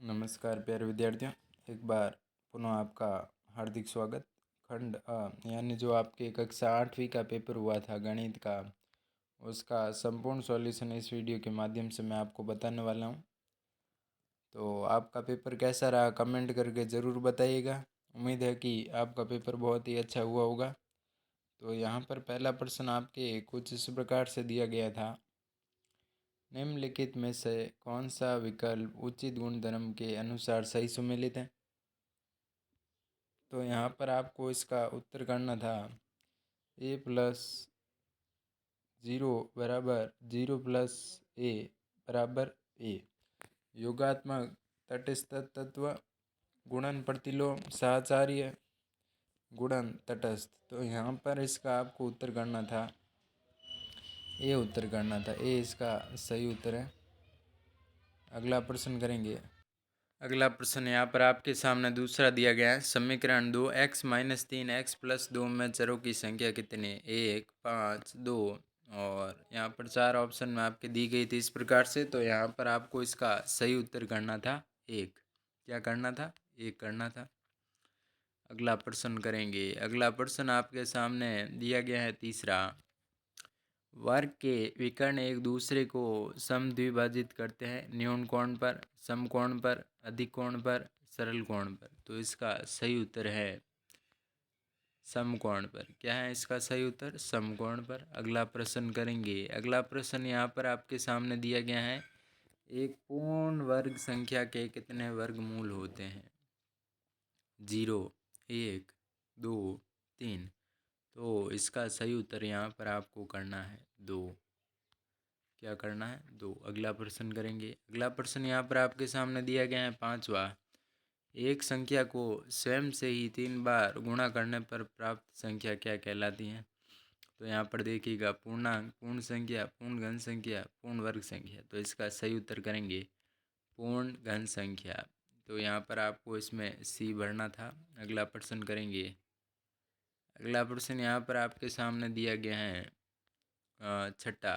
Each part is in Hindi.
नमस्कार प्यारे विद्यार्थियों, एक बार पुनः आपका हार्दिक स्वागत। खंड यानी जो आपके कक्षा 8वीं का पेपर हुआ था गणित का, उसका संपूर्ण सॉल्यूशन इस वीडियो के माध्यम से मैं आपको बताने वाला हूं। तो आपका पेपर कैसा रहा कमेंट करके ज़रूर बताइएगा। उम्मीद है कि आपका पेपर बहुत ही अच्छा हुआ होगा। तो यहाँ पर पहला प्रश्न आपके कुछ इस प्रकार से दिया गया था। निम्नलिखित में से कौन सा विकल्प उचित गुणधर्म के अनुसार सही सुमेलित है? तो यहाँ पर आपको इसका उत्तर करना था a+0 = 0 + a योगात्मक तटस्थ तत्व गुणन प्रतिलोम साहचर्य गुणन तटस्थ। तो यहाँ पर इसका आपको उत्तर करना था ए, उत्तर करना था ए, इसका सही उत्तर है। अगला प्रश्न करेंगे। अगला प्रश्न यहाँ पर आपके सामने दूसरा दिया गया है। समीकरण 2x - 3x + 2 में चरों की संख्या कितनी? 1, 5, 2 और यहाँ पर 4 ऑप्शन में आपके दी गई थी इस प्रकार से। तो यहाँ पर आपको इसका सही उत्तर करना था 1। क्या करना था? 1 करना था। अगला प्रश्न करेंगे। अगला प्रश्न आपके सामने दिया गया है तीसरा। वर्ग के विकर्ण एक दूसरे को समद्विभाजित करते हैं न्यून कोण पर, समकोण पर, अधिक कोण पर, सरल कोण पर। तो इसका सही उत्तर है समकोण पर। क्या है इसका सही उत्तर? समकोण पर। अगला प्रश्न करेंगे। अगला प्रश्न यहाँ पर आपके सामने दिया गया है। एक पूर्ण वर्ग संख्या के कितने वर्गमूल होते हैं? 0, 1, 2, 3। तो इसका सही उत्तर यहाँ पर आपको करना है 2। क्या करना है? 2। अगला प्रश्न करेंगे। अगला प्रश्न यहाँ पर आपके सामने दिया गया है पांचवा। एक संख्या को स्वयं से ही 3 बार गुणा करने पर प्राप्त संख्या क्या कहलाती है? तो यहाँ पर देखिएगा, पूर्णांक, पूर्ण संख्या, पूर्ण घन संख्या, पूर्ण वर्ग संख्या। तो इसका सही उत्तर करेंगे पूर्ण घन संख्या। तो यहाँ पर आपको इसमें सी भरना था। अगला प्रश्न करेंगे। अगला प्रश्न यहाँ पर आपके सामने दिया गया है छठा।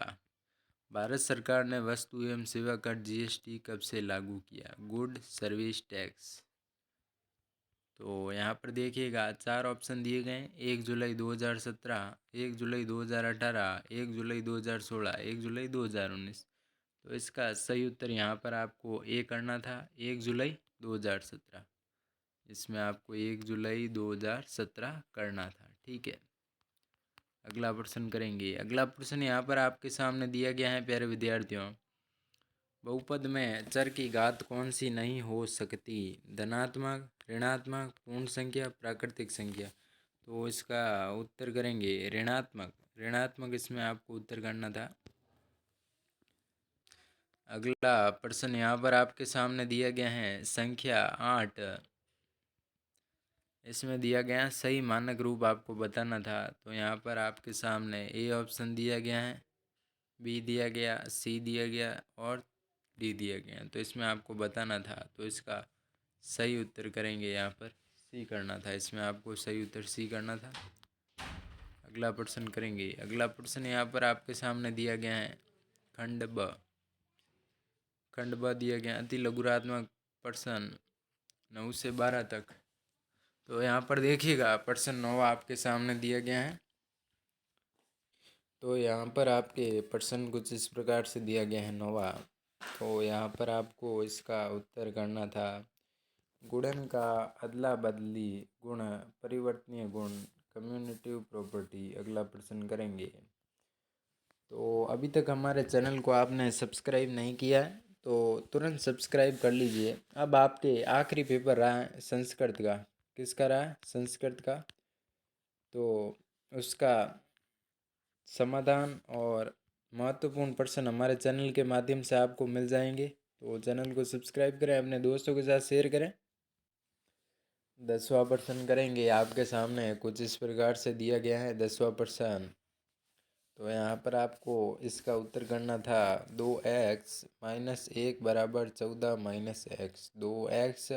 भारत सरकार ने वस्तु एवं सेवा कर जीएसटी कब से लागू किया? Good service tax. तो यहाँ पर देखिएगा 4 ऑप्शन दिए गए। 1 जुलाई 2017, 1 जुलाई 2018, 1 जुलाई 2016, 1 जुलाई 2019। तो इसका सही उत्तर यहाँ पर आपको ए करना था, 1 जुलाई 2017। इसमें आपको 1 जुलाई 2017 करना था। ठीक है। अगला प्रश्न करेंगे। अगला प्रश्न यहाँ पर आपके सामने दिया गया है प्यारे विद्यार्थियों। बहुपद में चर की घात कौन सी नहीं हो सकती? धनात्मक, ऋणात्मक, पूर्ण संख्या, प्राकृतिक संख्या। तो इसका उत्तर करेंगे ऋणात्मक। ऋणात्मक इसमें आपको उत्तर करना था। अगला प्रश्न यहाँ पर आपके सामने दिया गया है संख्या 8। इसमें दिया गया सही मानक रूप आपको बताना था। तो यहाँ पर आपके सामने ए ऑप्शन दिया गया है, बी दिया गया, सी दिया गया और डी दिया गया। तो इसमें आपको बताना था। तो इसका सही उत्तर करेंगे यहाँ पर सी करना था। इसमें आपको सही उत्तर सी करना था। अगला प्रश्न करेंगे। अगला प्रश्न यहाँ पर आपके सामने दिया गया है खंड ब। खंड ब दिया गया अति लघुरात्मक प्रश्न 9 से 12 तक। तो यहाँ पर देखिएगा प्रश्न 9 आपके सामने दिया गया है। तो यहाँ पर आपके प्रश्न कुछ इस प्रकार से दिया गया है 9वां। तो यहाँ पर आपको इसका उत्तर करना था गुणन का अदला बदली गुण, परिवर्तनीय गुण, कम्यूटेटिव प्रॉपर्टी। अगला प्रश्न करेंगे। तो अभी तक हमारे चैनल को आपने सब्सक्राइब नहीं किया है तो तुरंत सब्सक्राइब कर लीजिए। अब आपके आखिरी पेपर रहा है संस्कृत का। किसका रहा है? संस्कृत का। तो उसका समाधान और महत्वपूर्ण प्रश्न हमारे चैनल के माध्यम से आपको मिल जाएंगे। तो चैनल को सब्सक्राइब करें, अपने दोस्तों के साथ शेयर करें। 10वां प्रश्न करेंगे। आपके सामने कुछ इस प्रकार से दिया गया है 10वां प्रश्न। तो यहाँ पर आपको इसका उत्तर करना था 2x - 1 = 14 - x, 2x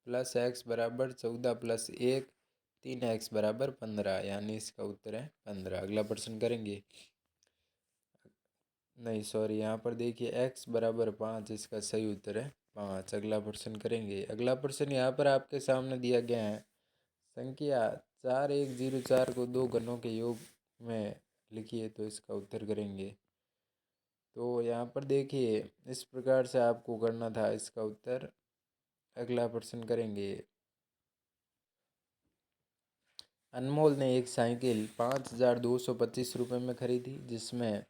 + x = 14 + 1, 3x = 15। यानी इसका उत्तर है 15। अगला प्रश्न करेंगे। नहीं सॉरी, यहाँ पर देखिए x = 5 इसका सही उत्तर है। 5। अगला प्रश्न करेंगे। अगला प्रश्न यहाँ पर आपके सामने दिया गया है। संख्या 4104 को दो घनों के योग में लिखिए, तो इसका उत्तर करेंगे। तो यहाँ पर देखिए इस प्रकार से आपको करना था इसका उत्तर। अगला प्रश्न करेंगे। अनमोल ने एक साइकिल 5225 रुपये में खरीदी, जिसमें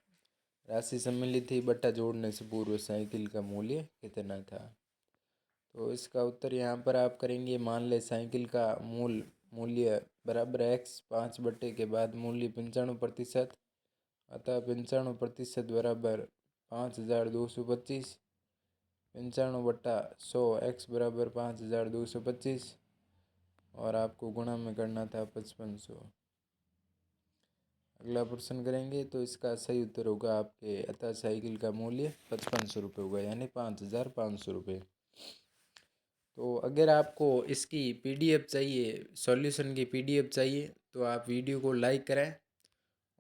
राशि सम्मिलित थी बट्टा जोड़ने से पूर्व साइकिल का मूल्य कितना था। तो इसका उत्तर यहाँ पर आप करेंगे। मान ले साइकिल का मूल्य बराबर x 5 के बाद मूल्य 95%, अतः 95% बराबर 5225। 95/100 x बराबर 5225 और आपको गुणा में करना था 5500। अगला प्रश्न करेंगे। तो इसका सही उत्तर होगा आपके, अतः साइकिल का मूल्य 5500 रुपये होगा, यानी 5500 रुपये। तो अगर आपको इसकी पीडीएफ चाहिए, सॉल्यूशन की पीडीएफ चाहिए, तो आप वीडियो को लाइक करें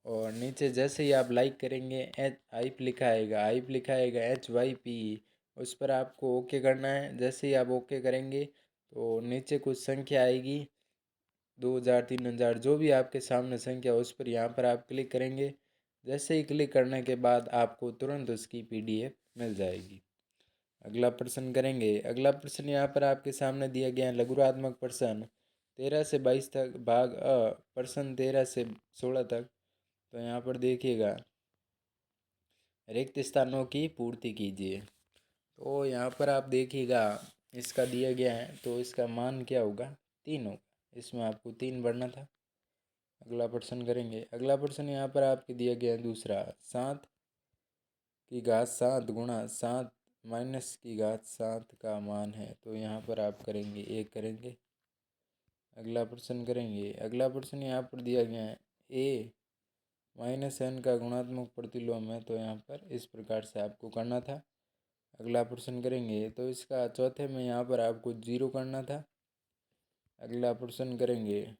और नीचे जैसे ही आप लाइक करेंगे HYP लिखा आएगा HYP, उस पर आपको ओके करना है। जैसे ही आप ओके करेंगे तो नीचे कुछ संख्या आएगी 2000 3000 जो भी आपके सामने संख्या, उस पर यहाँ पर आप क्लिक करेंगे। जैसे ही क्लिक करने के बाद आपको तुरंत उसकी पीडीएफ मिल जाएगी। अगला प्रश्न करेंगे। अगला प्रश्न यहाँ पर आपके सामने दिया गया है। लघुरात्मक प्रश्न 13 से 22 तक भाग प्रश्न 13 से 16 तक। तो यहाँ पर देखिएगा, रिक्त स्थानों की पूर्ति कीजिए। तो यहाँ पर आप देखिएगा इसका दिया गया है, तो इसका मान क्या होगा, 3 होगा। इसमें आपको 3 भरना था। अगला प्रश्न करेंगे। अगला प्रश्न यहाँ पर आपके दिया गया है दूसरा। 7 की घात 7 गुणा 7 माइनस की घात 7 का मान है। तो यहाँ पर आप करेंगे 1 करेंगे। अगला प्रश्न करेंगे। अगला प्रश्न यहाँ पर दिया गया है a माइनस n का गुणात्मक प्रतिलोम है। तो यहाँ पर इस प्रकार से आपको करना था। अगला प्रश्न करेंगे। तो इसका चौथे में यहाँ पर आपको 0 करना था। अगला प्रश्न करेंगे।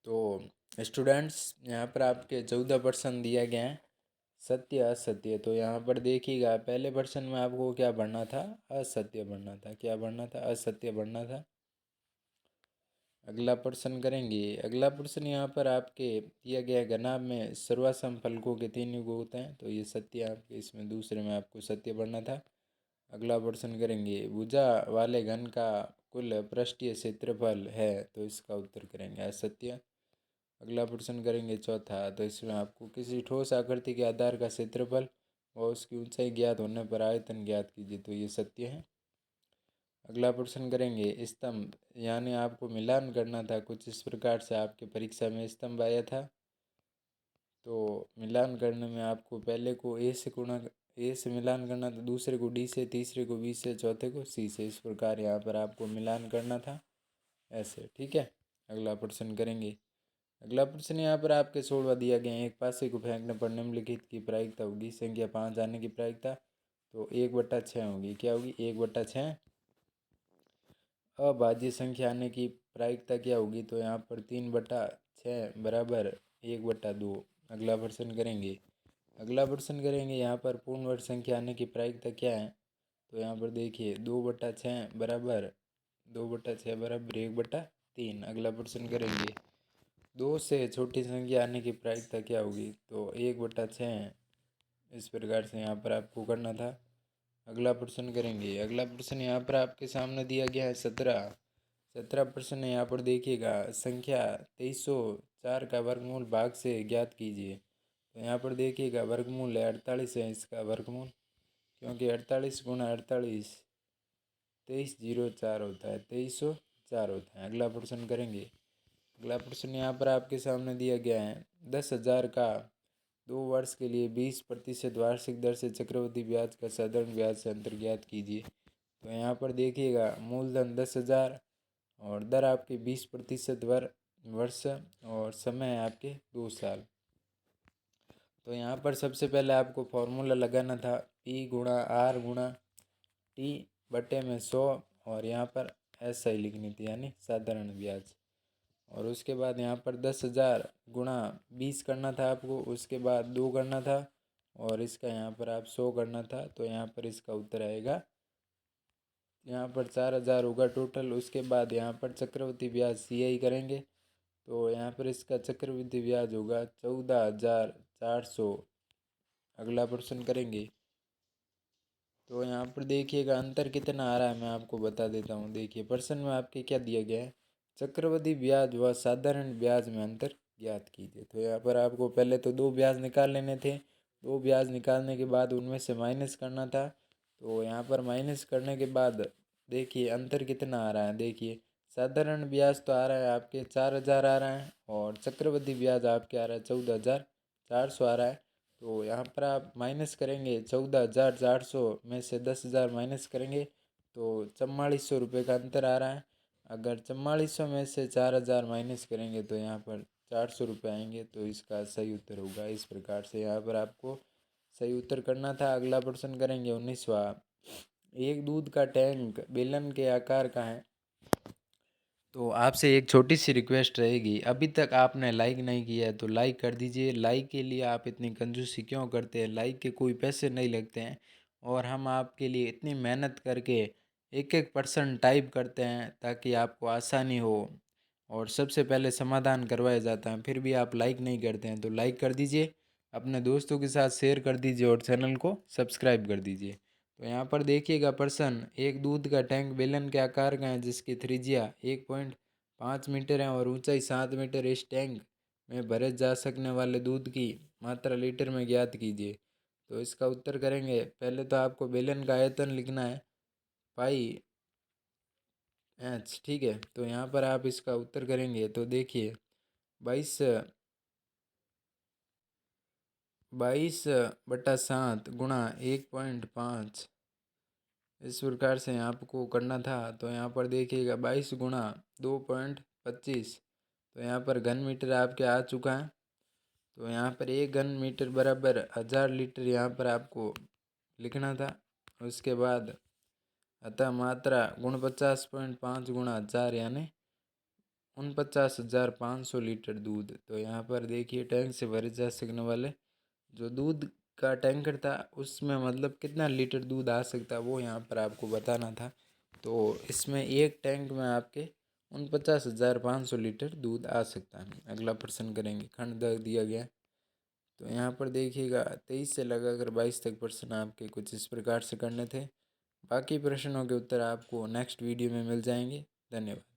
तो स्टूडेंट्स यहाँ पर आपके 14 प्रश्न दिया गया है, सत्य असत्य। तो यहाँ पर देखिएगा पहले प्रश्न में आपको क्या भरना था, असत्य भरना था। क्या भरना था, असत्य भरना था। अगला प्रश्न करेंगे। अगला प्रश्न यहाँ पर आपके दिया गया घनाभ में सर्वासम फलकों के 3 युग होते हैं। तो ये सत्य आपके, इसमें दूसरे में आपको सत्य भरना था। अगला प्रश्न करेंगे। भुजा वाले घन का कुल पृष्ठीय क्षेत्रफल है। तो इसका उत्तर करेंगे असत्य। अगला प्रश्न करेंगे चौथा। तो इसमें आपको किसी ठोस आकृति के आधार का क्षेत्रफल व उसकी ऊंचाई ज्ञात होने पर आयतन ज्ञात कीजिए। तो ये सत्य है। अगला प्रश्न करेंगे। स्तंभ, यानी आपको मिलान करना था। कुछ इस प्रकार से आपके परीक्षा में स्तंभ आया था। तो मिलान करने में आपको पहले को ए से मिलान करना था, दूसरे को डी से, तीसरे को बी से, चौथे को सी से। इस प्रकार यहाँ पर आपको मिलान करना था ऐसे, ठीक है। अगला प्रश्न करेंगे। अगला प्रश्न यहाँ पर आपके 16वां दिया गया है। एक पासे को फेंकने पर निम्नलिखित की प्रायिकता होगी। संख्या 5 आने की प्रायिकता तो 1/6 होगी। क्या होगी, 1/6। अभाज्य संख्या आने की प्रायिकता क्या होगी, तो यहाँ पर 3/6 बराबर 1/2। अगला प्रश्न करेंगे। अगला प्रश्न करेंगे यहाँ पर पूर्ण वर्ग संख्या आने की प्रायिकता क्या है। तो यहाँ पर देखिए 2/6 बराबर 1/3। अगला प्रश्न करेंगे। 2 से छोटी संख्या आने की प्रायिकता क्या होगी, तो 1/6। इस प्रकार से यहाँ पर आपको करना था। अगला प्रश्न करेंगे। अगला प्रश्न यहाँ पर आपके सामने दिया गया है 17 प्रश्न है। यहाँ पर देखिएगा संख्या 2304 का वर्गमूल भाग से ज्ञात कीजिए। तो यहाँ पर देखिएगा वर्गमूल है 48 है इसका वर्गमूल, क्योंकि 48 गुणा 48 2304 होता है, 2304 होता है। अगला प्रश्न करेंगे। अगला प्रश्न यहाँ पर आपके सामने दिया गया है। 10,000 का 2 वर्ष के लिए 20% वार्षिक दर से चक्रवृद्धि ब्याज का साधारण ब्याज से अंतर ज्ञात कीजिए। तो यहाँ पर देखिएगा मूलधन 10,000 और दर आपकी 20% वर्ष और समय है आपके 2 साल। तो यहाँ पर सबसे पहले आपको फॉर्मूला लगाना था P/R/T/100 और यहाँ पर SI लिखनी थी, यानी साधारण ब्याज। और उसके बाद यहाँ पर 10,000 गुणा 20 करना था आपको, उसके बाद 2 करना था और इसका यहाँ पर आप 100 करना था, तो यहाँ पर इसका उत्तर आएगा, यहाँ पर 4000 होगा टोटल। उसके बाद यहाँ पर चक्रवृद्धि ब्याज CI करेंगे, तो यहाँ पर इसका चक्रवृद्धि ब्याज होगा 14,400। अगला प्रश्न करेंगे, तो यहाँ पर देखिएगा अंतर कितना आ रहा है, मैं आपको बता देता हूँ। देखिए प्रश्न में आपके क्या दिया गया है, चक्रवृद्धि ब्याज व साधारण ब्याज में अंतर ज्ञात कीजिए। तो यहाँ पर आपको पहले तो 2 ब्याज निकाल लेने थे, 2 ब्याज निकालने के बाद उनमें से माइनस करना था। तो यहाँ पर माइनस करने के बाद देखिए अंतर कितना आ रहा है। देखिए साधारण ब्याज तो आ रहा है आपके 4000 आ रहा है, और चक्रवृद्धि ब्याज आपके आ रहा है 14,400 आ रहा है। तो यहाँ पर आप माइनस करेंगे, 14,400 में से 10,000 माइनस करेंगे तो 4400 रुपये का अंतर आ रहा है। अगर 4400 में से 4,000 माइनस करेंगे तो यहाँ पर 400 रुपये आएंगे, तो इसका सही उत्तर होगा। इस प्रकार से यहाँ पर आपको सही उत्तर करना था। अगला प्रश्न करेंगे 19वां, एक दूध का टैंक बेलन के आकार का है। तो आपसे एक छोटी सी रिक्वेस्ट रहेगी, अभी तक आपने लाइक नहीं किया है तो लाइक कर दीजिए। लाइक के लिए आप इतनी कंजूसी क्यों करते हैं, लाइक के कोई पैसे नहीं लगते हैं, और हम आपके लिए इतनी मेहनत करके एक एक पर्सन टाइप करते हैं ताकि आपको आसानी हो, और सबसे पहले समाधान करवाया जाता है, फिर भी आप लाइक नहीं करते हैं। तो लाइक कर दीजिए, अपने दोस्तों के साथ शेयर कर दीजिए, और चैनल को सब्सक्राइब कर दीजिए। तो यहाँ पर देखिएगा प्रश्न, एक दूध का टैंक बेलन के आकार का है जिसकी त्रिज्या 1.5 मीटर है और ऊंचाई 7 मीटर। इस टैंक में भरे जा सकने वाले दूध की मात्रा लीटर में ज्ञात कीजिए। तो इसका उत्तर करेंगे, पहले तो आपको बेलन का आयतन लिखना है, पाई एच, ठीक है। तो यहाँ पर आप इसका उत्तर करेंगे तो देखिए 22/7 गुणा 1.5, इस प्रकार से आपको करना था। तो यहाँ पर देखिएगा 22 गुणा 2.25, तो यहाँ पर घन मीटर आपके आ चुका है। तो यहाँ पर 1 घन मीटर बराबर 1000 लीटर यहाँ पर आपको लिखना था। उसके बाद अतः मात्रा 49.5 गुणा 1000 यानी 49,500 लीटर दूध। तो यहाँ पर देखिए टैंक से भरे जा सकने वाले जो दूध का टैंकर था उसमें मतलब कितना लीटर दूध आ सकता है वो यहाँ पर आपको बताना था। तो इसमें एक टैंक में आपके 49,500 लीटर दूध आ सकता है। अगला प्रश्न करेंगे, खंड द दिया गया। तो यहाँ पर देखिएगा 23 से लगाकर 22 तक प्रश्न आपके कुछ इस प्रकार से करने थे। बाकी प्रश्नों के उत्तर आपको नेक्स्ट वीडियो में मिल जाएंगे। धन्यवाद।